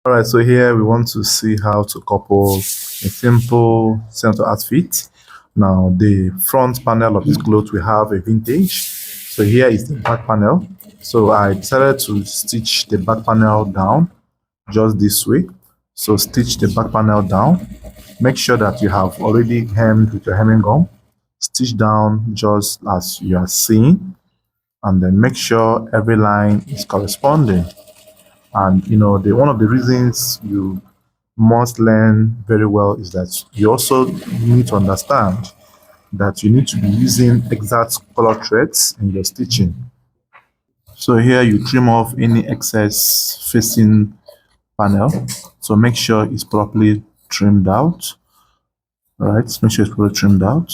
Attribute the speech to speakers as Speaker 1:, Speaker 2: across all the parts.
Speaker 1: All right, so here we want to see how to couple a simple center outfit. Now, the front panel of this cloth we have a vintage. So here is the back panel. So I decided to stitch the back panel down just this way. So stitch the back panel down. Make sure that you have already hemmed with your hemming gum. Stitch down just as you are seeing, and then make sure every line is corresponding. And the one of the reasons you must learn very well is that you also need to understand that you need to be using exact color threads in your stitching. So here you trim off any excess facing panel. So make sure it's properly trimmed out. All right, make sure it's properly trimmed out.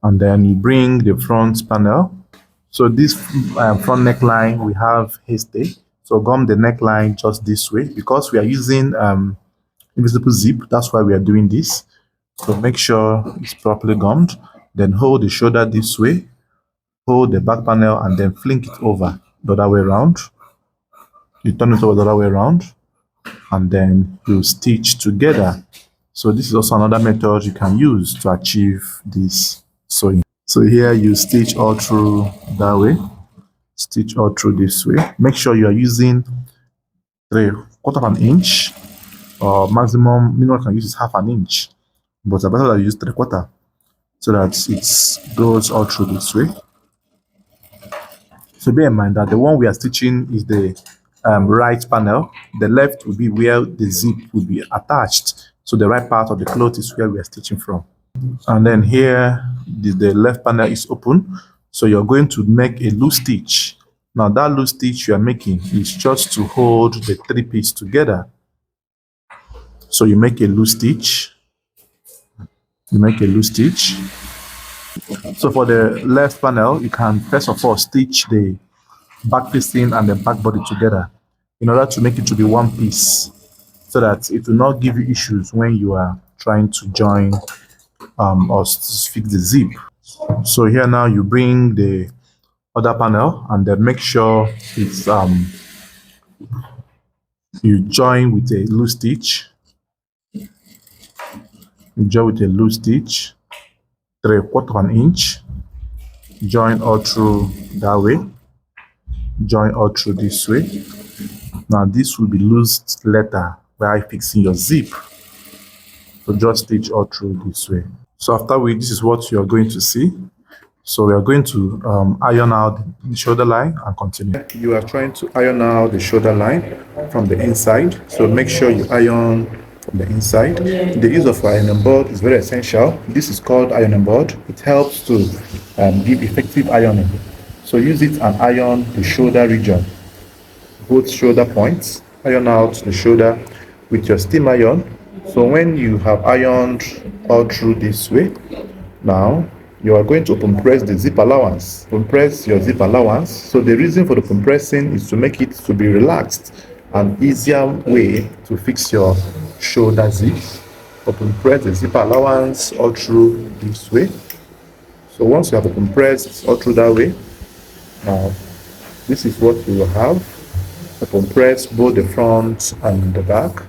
Speaker 1: And then you bring the front panel. So this front neckline, we have hasty. So gum the neckline just this way because we are using invisible zip. That's why we are doing this. So make sure it's properly gummed. Then hold the shoulder this way, hold the back panel, and then fling it over the other way around. You turn it over the other way around, and then you stitch together. So this is also another method you can use to achieve this sewing. So here you stitch all through that way, stitch all through this way. Make sure you are using 3/4 of an inch, or maximum minimum you can use is half an inch, but I better that you use 3/4 so that it goes all through this way. So bear in mind that the one we are stitching is the right panel. The left will be where the zip will be attached. So the right part of the cloth is where we are stitching from. And then here, the left panel is open. So you're going to make a loose stitch. Now that loose stitch you are making is just to hold the three pieces together. So you make a loose stitch. You make a loose stitch. So for the left panel, you can first of all stitch the back facing and the back body together in order to make it to be one piece so that it will not give you issues when you are trying to join or fix the zip. So here now you bring the other panel and then make sure it's you join with a loose stitch. You join with a loose stitch, 3/4 of an inch. Join all through that way. Join all through this way. Now this will be loose letter where I fixing your zip. So just stitch all through this way. So after this is what you are going to see. So we are going to iron out the shoulder line and continue. You are trying to iron out the shoulder line from the inside. So make sure you iron from the inside. The use of ironing board is very essential. This is called ironing board. It helps to give effective ironing. So use it and iron the shoulder region, both shoulder points. Iron out the shoulder with your steam iron. So when you have ironed all through this way, now you are going to open press the zip allowance. Open press your zip allowance. So the reason for the compressing is to make it to be relaxed, an easier way to fix your shoulder zip. Open press the zip allowance all through this way. So once you have open pressed all through that way, now this is what you will have. Open press both the front and the back.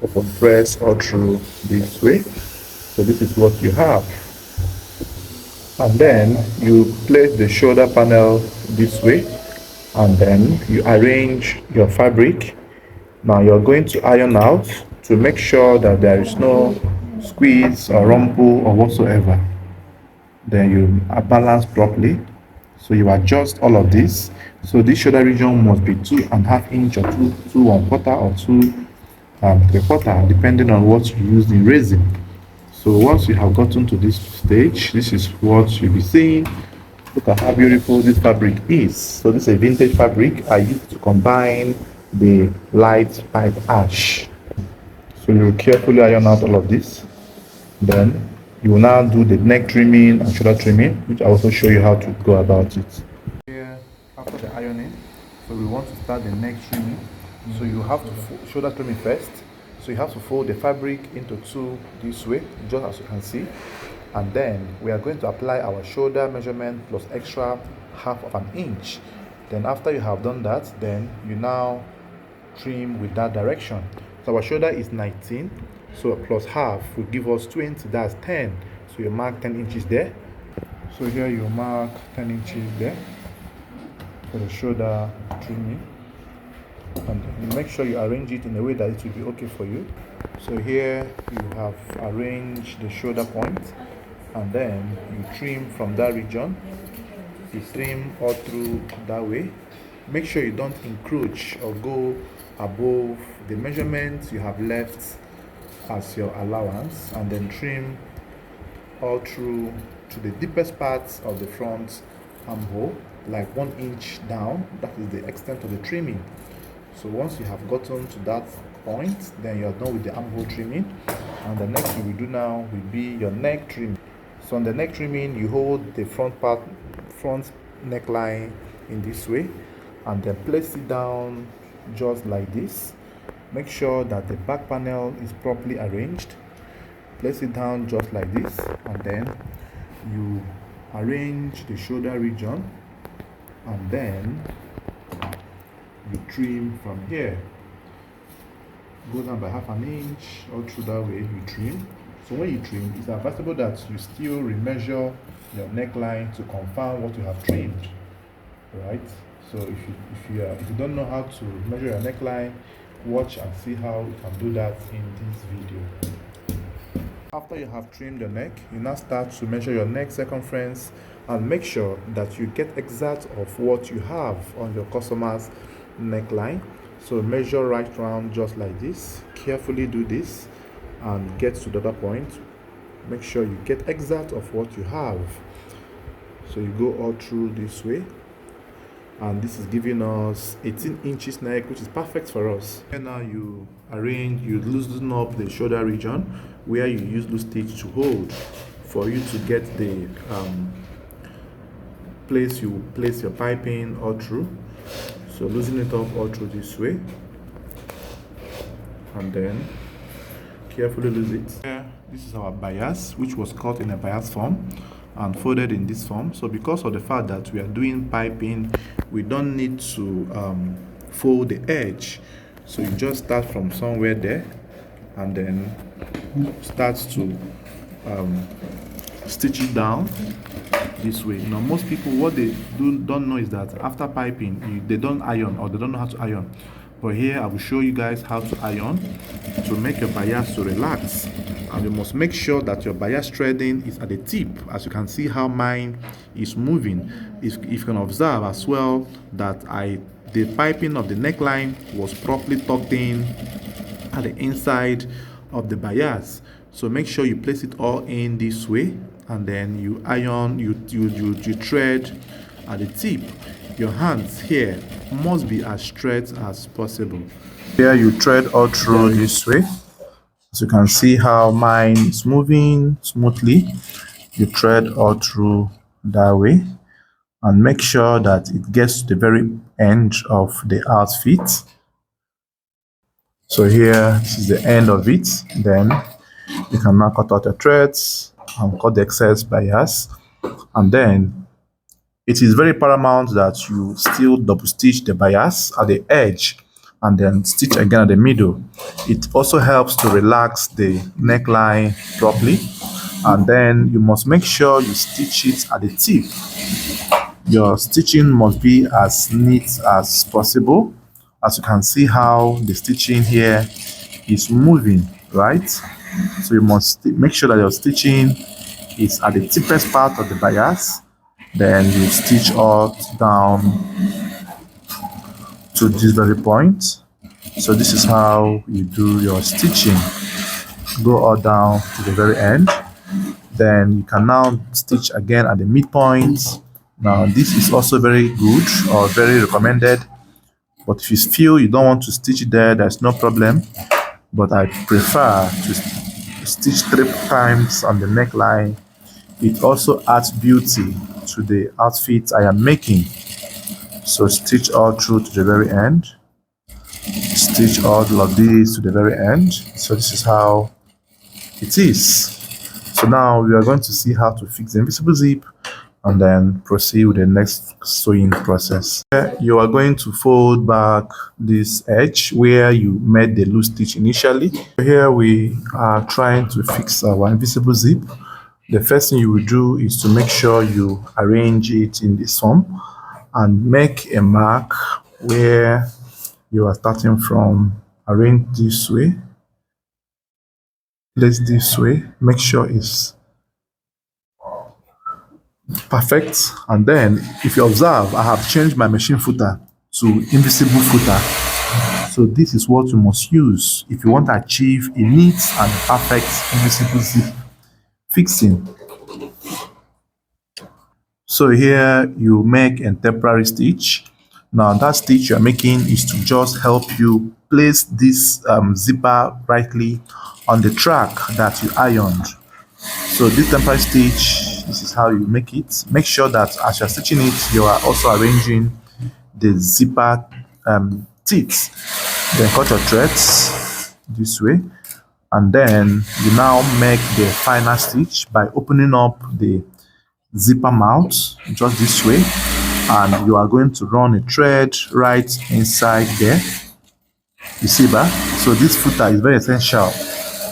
Speaker 1: Open press all through this way. So this is what you have. And then you place the shoulder panel this way, and then you arrange your fabric. Now you're going to iron out to make sure that there is no squeeze or rumple or whatsoever. Then you are balanced properly. So you adjust all of this. So this shoulder region must be 2.5 inch or 2.25 or 2.75, depending on what you use in raising. So once you have gotten to this stage, this is what you'll be seeing. Look at how beautiful this fabric is. So this is a vintage fabric. I used to combine the light pipe ash. So you carefully iron out all of this. Then you will now do the neck trimming and shoulder trimming, which I also show you how to go about it. Here, after the ironing, so we want to start the neck trimming. So you have to shoulder trimming first. So you have to fold the fabric into two this way, just as you can see. And then we are going to apply our shoulder measurement plus extra 1/2 of an inch. Then after you have done that, then you now trim with that direction. So our shoulder is 19, so plus half will give us 20, that's 10. So you mark 10 inches there. So here you mark 10 inches there for the shoulder trimming, and you make sure you arrange it in a way that it will be okay for you. So here you have arranged the shoulder point, and then you trim from that region. You trim all through that way. Make sure you don't encroach or go above the measurements you have left as your allowance, and then trim all through to the deepest parts of the front armhole, like 1 inch down. That is the extent of the trimming. So once you have gotten to that point, then you're done with the armhole trimming, and the next thing we do now will be your neck trimming. So on the neck trimming, you hold the front neckline in this way, and then place it down just like this. Make sure that the back panel is properly arranged. Place it down just like this, and then you arrange the shoulder region, and then you trim from here. Go down by half an inch all through that way. You trim. So when you trim, it's advisable that you still remeasure your neckline to confirm what you have trimmed, right? So if you don't know how to measure your neckline, watch and see how you can do that in this video. After you have trimmed the neck, you now start to measure your neck circumference and make sure that you get exact of what you have on your customer's neckline. So measure right round just like this. Carefully do this and get to the other point. Make sure you get exact of what you have. So you go all through this way, and this is giving us 18 inches neck, which is perfect for us. And now you loosen up the shoulder region where you use loose stitch to hold for you to get the place you place your piping all through. So loosen it up all through this way, and then carefully lose it. Here, this is our bias, which was cut in a bias form and folded in this form. So because of the fact that we are doing piping, we don't need to fold the edge. So you just start from somewhere there, and then start to stitch it down this way. Now most people, what they don't know is that after piping, they don't iron, or they don't know how to iron. But here I will show you guys how to iron to make your bias to relax. And you must make sure that your bias threading is at the tip. As you can see how mine is moving. If you can observe as well that the piping of the neckline was properly tucked in at the inside of the bias. So make sure you place it all in this way, and then you iron, you thread at the tip. Your hands here must be as straight as possible. Here you thread all through this way. As you can see how mine is moving smoothly. You thread all through that way, and make sure that it gets to the very end of the outfit. So here, this is the end of it. Then you can now cut out the threads and cut the excess bias, and then it is very paramount that you still double stitch the bias at the edge and then stitch again at the middle. It also helps to relax the neckline properly, and then you must make sure you stitch it at the tip. Your stitching must be as neat as possible. As you can see how the stitching here is moving, right? So you must make sure that your stitching is at the tippest part of the bias. Then you stitch all down to this very point. So this is how you do your stitching. Go all down to the very end. Then you can now stitch again at the midpoint. Now this is also very good or very recommended, but if you feel you don't want to stitch it there, there's no problem. But I prefer to stitch 3 times on the neckline. It also adds beauty to the outfit I am making. So stitch all through to the very end. Stitch all of these to the very end. So this is how it is. So now we are going to see how to fix the invisible zip and then proceed with the next sewing process. Here you are going to fold back this edge where you made the loose stitch initially. Here we are trying to fix our invisible zip. The first thing you will do is to make sure you arrange it in the sum and make a mark where you are starting from. Arrange this way, place this way, make sure it's perfect. And then if you observe, I have changed my machine footer to invisible footer. So this is what you must use if you want to achieve a neat and perfect invisible zip fixing. So here you make a temporary stitch. Now that stitch you're making is to just help you place this zipper rightly on the track that you ironed. So this temporary stitch, this is how you make it. Make sure that as you're stitching it, you are also arranging the zipper teeth. Then cut your threads this way, and then you now make the final stitch by opening up the zipper mouth just this way, and you are going to run a thread right inside there. You see that? So this footer is very essential.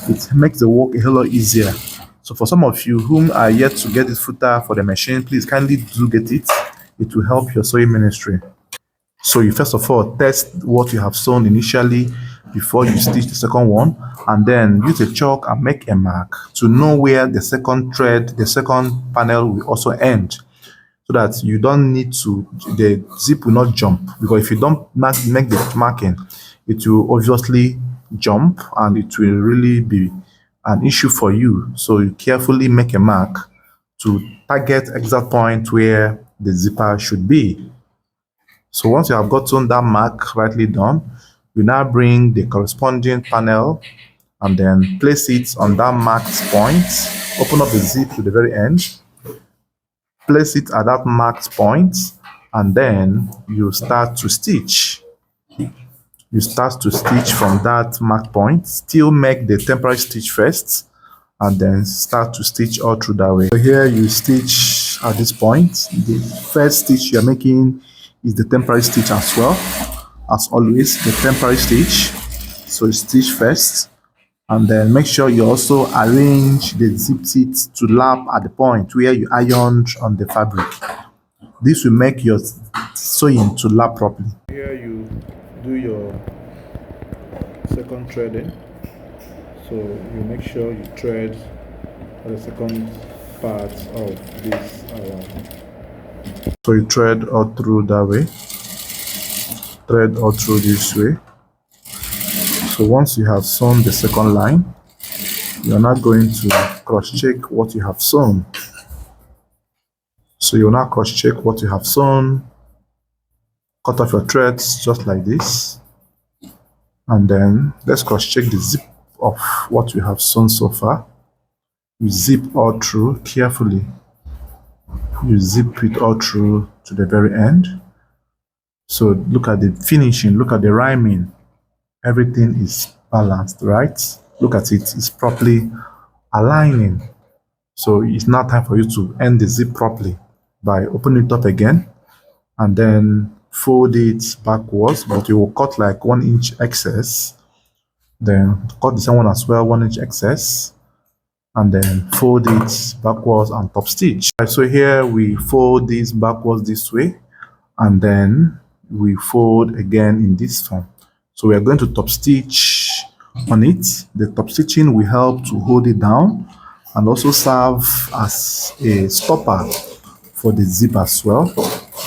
Speaker 1: It makes the work a whole lot easier. So for some of you whom are yet to get this footer for the machine, please kindly do get it. It will help your sewing ministry. So you first of all test what you have sewn initially before you stitch the second one, and then use a chalk and make a mark to know where the second thread, the second panel will also end, so that you don't need to, the zip will not jump, because if you don't make the marking, it will obviously jump and it will really be an issue for you. So you carefully make a mark to target exact point where the zipper should be. So once you have gotten that mark rightly done, you now bring the corresponding panel and then place it on that marked point. Open up the zip to the very end, place it at that marked point, and then you start to stitch. You start to stitch from that marked point. Still make the temporary stitch first, and then start to stitch all through that way. So here you stitch at this point. The first stitch you're making is the temporary stitch as well. As always, the temporary stitch. So you stitch first, and then make sure you also arrange the zip teeth to lap at the point where you ironed on the fabric. This will make your sewing to lap properly. Here you do your second threading. So you make sure you thread the second part of this around. So you thread all through that way, thread all through this way. So once you have sewn the second line, you are not going to cross-check what you have sewn. So you will now cross-check what you have sewn, cut off your threads just like this, and then let's cross-check the zip of what we have sewn so far. You zip all through carefully. You zip it all through to the very end. So look at the finishing, look at the rhyming. Everything is balanced, right? Look at it, it's properly aligning. So it's now time for you to end the zip properly by opening it up again and then fold it backwards, but you will cut like 1 inch excess. Then cut the same one as well, 1 inch excess, and then fold it backwards and top stitch. Right, so here we fold this backwards this way, and then we fold again in this form. So we are going to top stitch on it. The top stitching will help to hold it down and also serve as a stopper for the zip as well.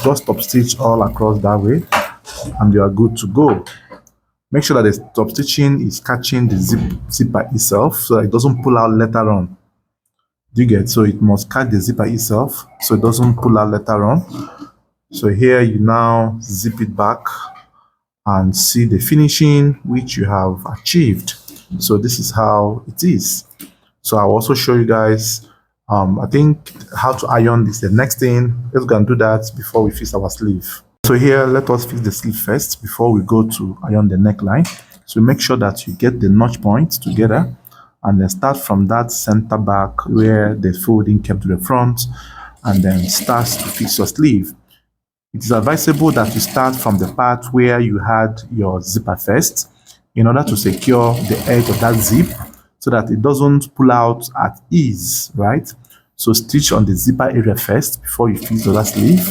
Speaker 1: Just top stitch all across that way and you are good to go. Make sure that the top stitching is catching the zipper itself so that it doesn't pull out later on. Do you get? So it must catch the zipper itself so it doesn't pull out later on. So here you now zip it back and see the finishing which you have achieved. So this is how it is. So I'll also show you guys I think how to iron this. The next thing, let's go and do that before we fix our sleeve. So here, let us fix the sleeve first before we go to iron the neckline. So make sure that you get the notch points together and then start from that center back where the folding came to the front and then start to fix your sleeve. It is advisable that you start from the part where you had your zipper first in order to secure the edge of that zip so that it doesn't pull out at ease, right? So stitch on the zipper area first before you fix the other sleeve,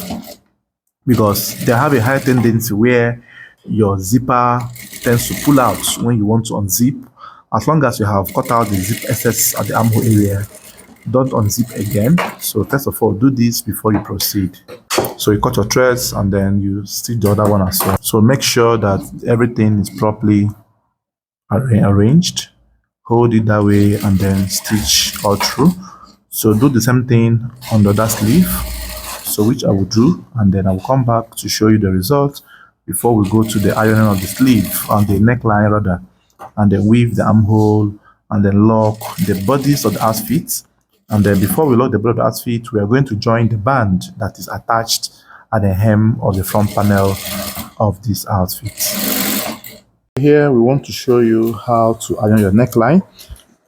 Speaker 1: because they have a high tendency where your zipper tends to pull out when you want to unzip. As long as you have cut out the zip excess at the armhole area, don't unzip again. So first of all, do this before you proceed. So you cut your threads and then you stitch the other one as well. So make sure that everything is properly arranged. Hold it that way and then stitch all through. So do the same thing on the other sleeve, so which I will do, and then I will come back to show you the result before we go to the ironing of the sleeve and the neckline rather, and then weave the armhole and then lock the bodies of the outfit. And then before we lock the body of the outfit, we are going to join the band that is attached at the hem of the front panel of this outfit. Here we want to show you how to iron your neckline.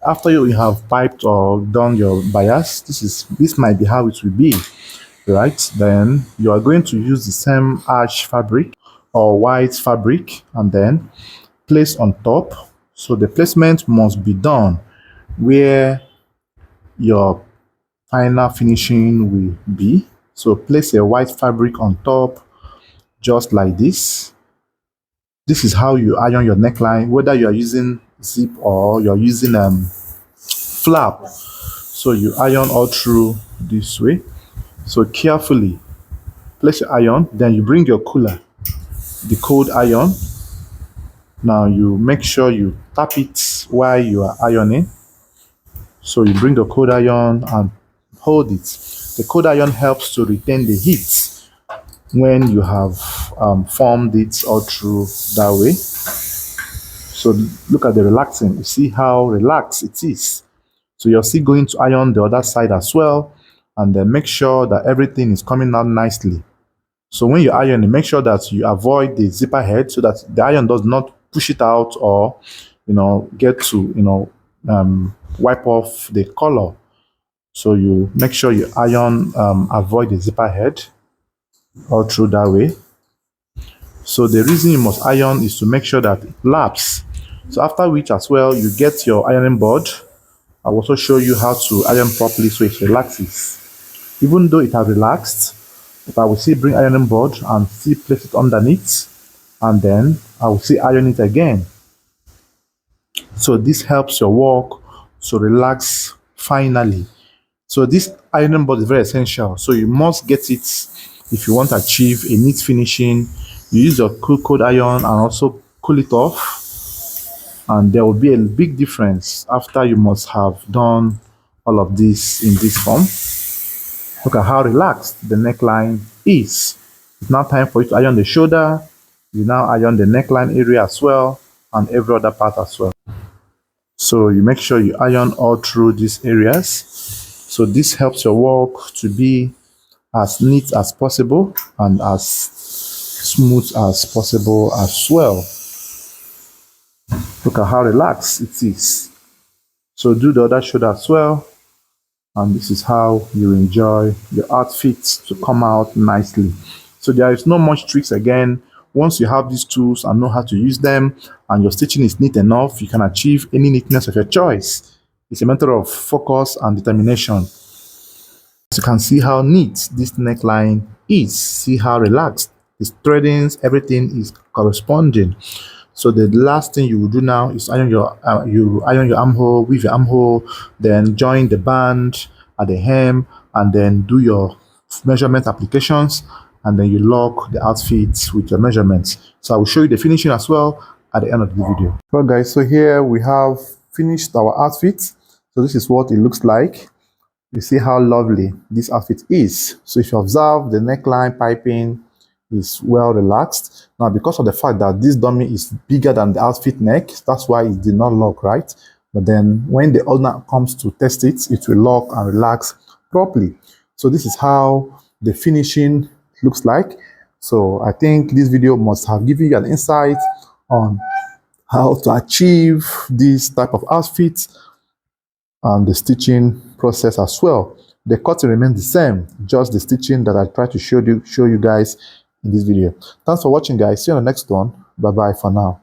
Speaker 1: After you have piped or done your bias, this might be how it will be, right? Then you are going to use the same ash fabric or white fabric and then place on top. So the placement must be done where your final finishing will be. So place a white fabric on top just like this. This is how you iron your neckline, whether you are using zip or you're using flap. So you iron all through this way. So carefully place your iron, then you bring your cooler, the cold iron. Now you make sure you tap it while you are ironing. So you bring the cold iron and hold it. The cold iron helps to retain the heat when you have formed it all through that way. So look at the relaxing. You see how relaxed it is. So you're still going to iron the other side as well, and then make sure that everything is coming out nicely. So when you iron, make sure that you avoid the zipper head so that the iron does not push it out or, get to, wipe off the color. So you make sure you iron, avoid the zipper head all through that way. So the reason you must iron is to make sure that it laps. So after which as well, you get your ironing board. I'll also show you how to iron properly so it relaxes. Even though it has relaxed, but I will still bring ironing board and still place it underneath, and then I will still iron it again. So this helps your work to relax finally. So this ironing board is very essential. So you must get it if you want to achieve a neat finishing. You use your cold iron and also cool it off, and there will be a big difference after you must have done all of this in this form. Look at how relaxed the neckline is. It's now time for you to iron the shoulder. You now iron the neckline area as well and every other part as well. So you make sure you iron all through these areas. So this helps your work to be as neat as possible and as smooth as possible as well. Look at how relaxed it is. So do the other shoulder as well, and this is how you enjoy your outfits to come out nicely. So there is no much tricks again. Once you have these tools and know how to use them and your stitching is neat enough, you can achieve any neatness of your choice. It's a matter of focus and determination. As you can see how neat this neckline is. See how relaxed. The threadings, everything is corresponding. So the last thing you will do now is iron your armhole, weave your armhole, then join the band at the hem, and then do your measurement applications, and then you lock the outfit with your measurements. So I will show you the finishing as well at the end of the video. Well guys, so here we have finished our outfit. So this is what it looks like. You see how lovely this outfit is. So if you observe, the neckline piping is well relaxed. Now, because of the fact that this dummy is bigger than the outfit neck, that's why it did not lock, right? But then when the owner comes to test it, it will lock and relax properly. So this is how the finishing looks like. So I think this video must have given you an insight on how to achieve this type of outfit and the stitching process as well. The cutting remains the same, just the stitching that I tried to show you guys in this video. Thanks for watching, guys. See you on the next one. Bye bye for now.